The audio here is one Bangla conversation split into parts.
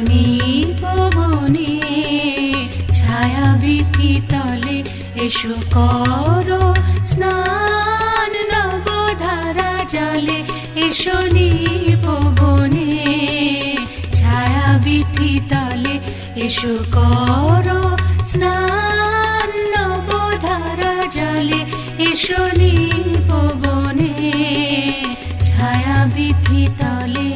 নিপবনে ছায়া বিথি তলে এসো করো স্নান নবধারা জলে এসো নিপবনে ছায়া বিথি তলে এসো করো স্নান নবধারা জলে এসো নিপবনে ছায়া বিথি তলে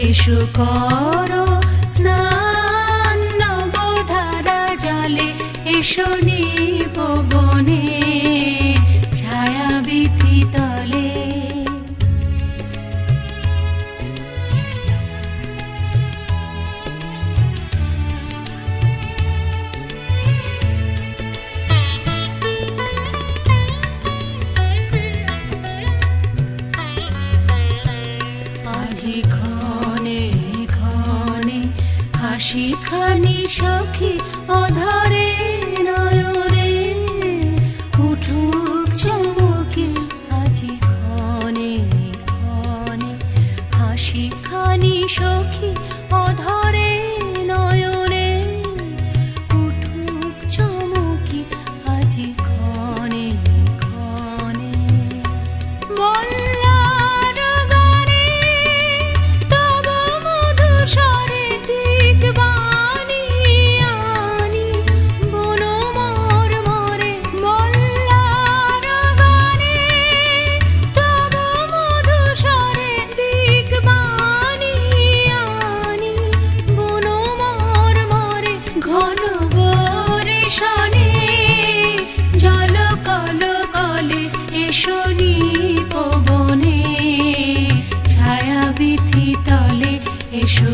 এসো করো স্নান নবধারা জলে এসো নিপবনে ছায়া বিথি তলে আজি ক্ষণে ক্ষণে হাসি খানি সখী অধরে নয়নে উঠুক চমকে আজি ক্ষণে ক্ষণে হাসি খানি সখী অধরে নয়নে উঠুক চমকে আজি ক্ষণে ক্ষণে এসো